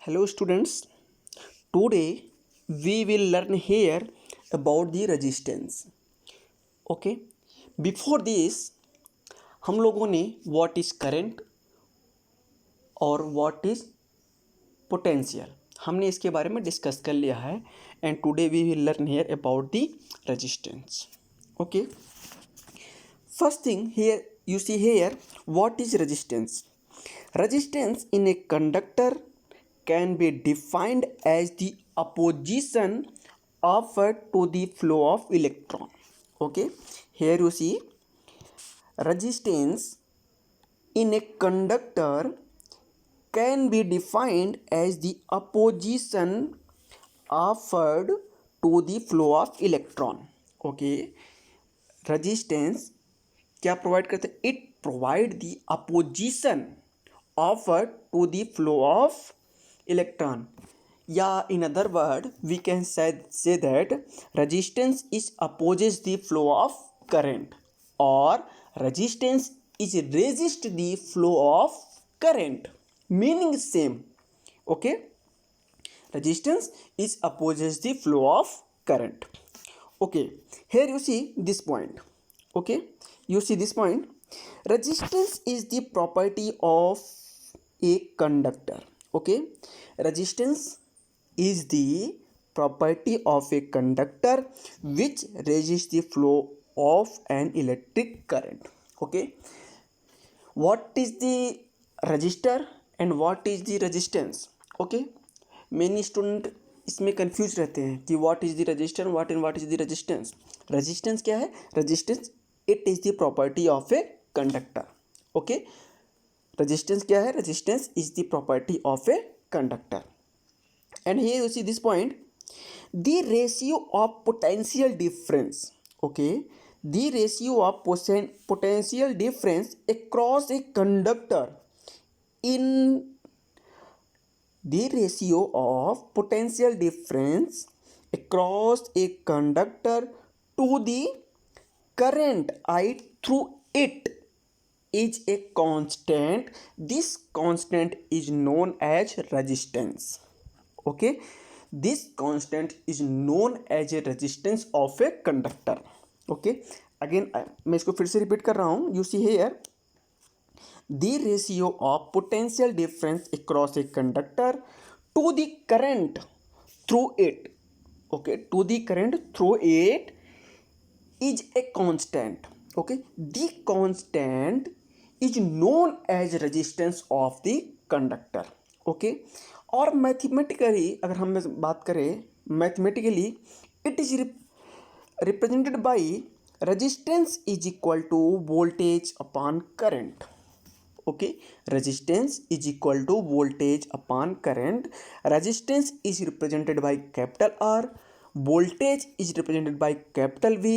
Hello students, today we will learn here about the resistance. Okay, before this हम लोगों ने what is current और what is potential हमने इसके बारे में डिस्कस कर लिया है and today we will learn here about the resistance. Okay, first thing here you see here what is resistance. Resistance in a conductor can be defined as the opposition offered to the flow of electron. Okay, here you see resistance in a conductor can be defined as the opposition offered to the flow of electron. Okay, resistance क्या provide करते हैं? It provide the opposition offered to the flow of electron. Yeah, in other word we can say that resistance is opposes the flow of current or resistance is resist the flow of current, meaning same. Okay, resistance is opposes the flow of current. Okay, here you see this point. Okay, you see this point. Resistance is the property of a conductor. Okay, resistance is the property of a conductor which resists the flow of an electric current. Okay, what is the resistor and what is the resistance? Okay, many student इसमें confuse रहते हैं कि what is the register what is the resistance. Resistance क्या है? Resistance it is the property of a conductor. Okay, resistance क्या है? Resistance is the property of a conductor. And here you see this point, the ratio of potential difference. Okay, the ratio of potential difference across a conductor in the ratio of potential difference across a conductor to the current I through it is a constant. This constant is known as resistance. Okay, this constant is known as a resistance of a conductor. Okay, again मैं इसको फिर से repeat कर रहा हूँ. You see here the ratio of potential difference across a conductor to the current through it. Okay, to the current through it is a constant. Okay, the constant is known as resistance of the conductor. Okay, और mathematically अगर हम बात करें, mathematically it is represented by resistance is equal to voltage upon current. Okay, resistance is equal to voltage upon current. Resistance is represented by capital R, voltage is represented by capital V,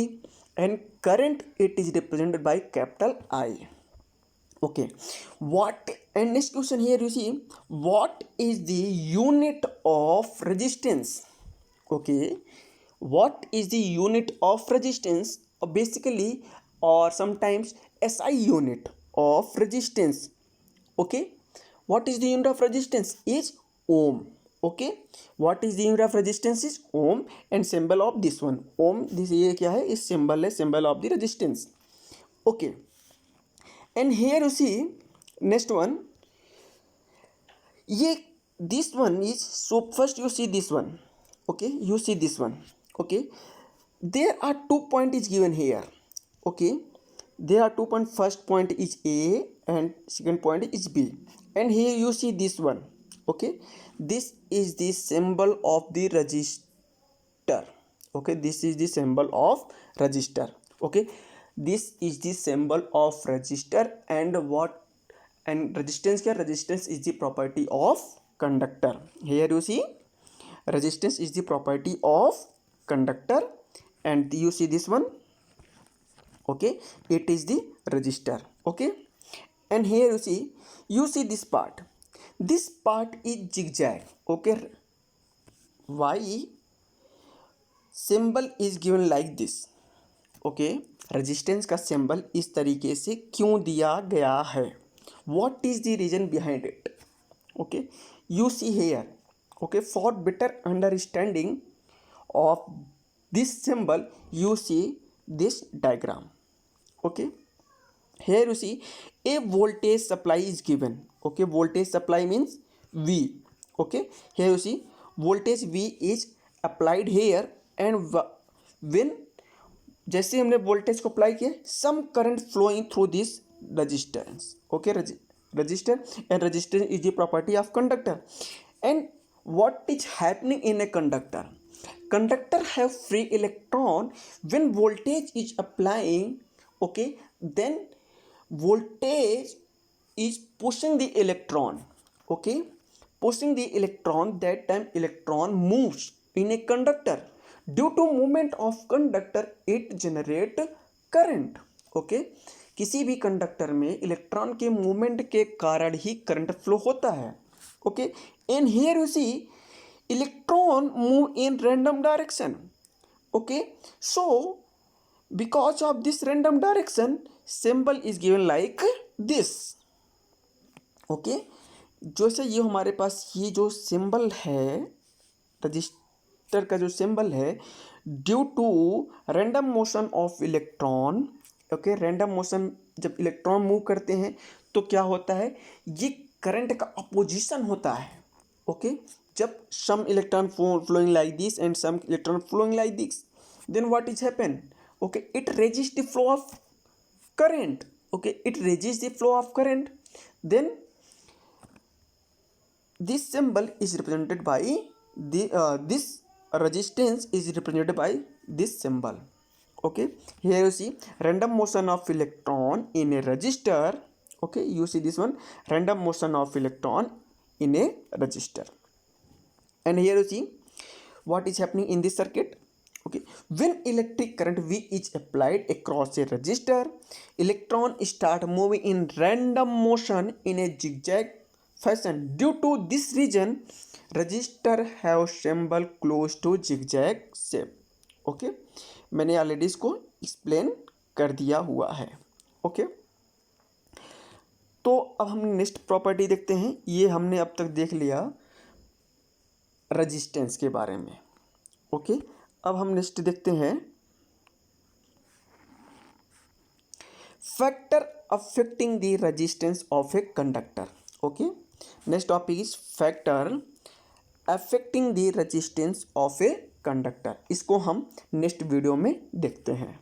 and current it is represented by capital I. Okay, what, and next question here you see, what is the unit of resistance? Okay, what is the unit of resistance? Basically or sometimes SI unit of resistance. Okay, what is the unit of resistance? Is ohm. Okay, what is the unit of resistance? Is ohm, and symbol of this one ohm. This ये क्या है? इस symbol है symbol of the resistance. Okay, and here you see next one. ये this one is, so first you see this one. Okay, you see this one. Okay, there are 2 points is given here. Okay, there are 2 points. First point is A and second point is B, and here you see this one. Okay, this is the symbol of the resistor. Okay, this is the symbol of resistor. Okay, this is the symbol of resistor. And what, and resistance क्या? Resistance is the property of conductor. Here you see resistance is the property of conductor, and you see this one. Okay, it is the resistor. Okay, and here you see this part. This part is zigzag. Okay, why symbol is given like this? Okay, resistance का symbol इस तरीके से क्यों दिया गया है? What is the reason behind it? Okay, you see here Okay, for better understanding of this symbol, you see this diagram. Okay, here you see a voltage supply is given. Okay, voltage supply means V. Okay, here you see voltage V is applied here, and when जैसे हमने voltage को apply किया, some current flowing through this resistance. Okay, resistor and resistance is the property of conductor. And what is happening in a conductor have free electron when voltage is applying. Okay, then voltage is pushing the electron. Okay, pushing the electron, that time electron moves in a conductor. Due to movement of conductor it generate current. Okay, किसी भी conductor में electron के movement के कारण ही current flow होता है. Okay, and here you see electron move in random direction. Okay, so because of this random direction, symbol is given like this. Okay, जैसे ये हमारे पास ये जो सिंबल है, रजिस्टर का जो सिंबल है, due to random motion of electron. Okay, random motion, जब इलेक्ट्रॉन मूव करते हैं तो क्या होता है, ये करंट का अपोजिशन होता है. ओके, जब some electron flowing like this and some electron flowing like this, then what is happen. Okay, it resist the flow of current. Okay, it resist the flow of current. Then this symbol is represented by this resistance is represented by this symbol. Okay, here you see random motion of electron in a resistor. Okay, you see this one, random motion of electron in a resistor. And here you see what is happening in this circuit. Okay, when electric current V is applied across a resistor, electron start moving in random motion in a zigzag fashion. Due to this reason, resistor have symbol close to zigzag shape. Okay, मैंने already इसको explain कर दिया हुआ है. Okay, तो अब हम next property देखते हैं. ये हमने अब तक देख लिया रेजिस्टेंस के बारे में. ओके, अब हम नेक्स्ट देखते हैं factor affecting the resistance of a conductor. Okay, next topic is factor affecting the resistance of a conductor. इसको हम नेक्स्ट वीडियो में देखते हैं.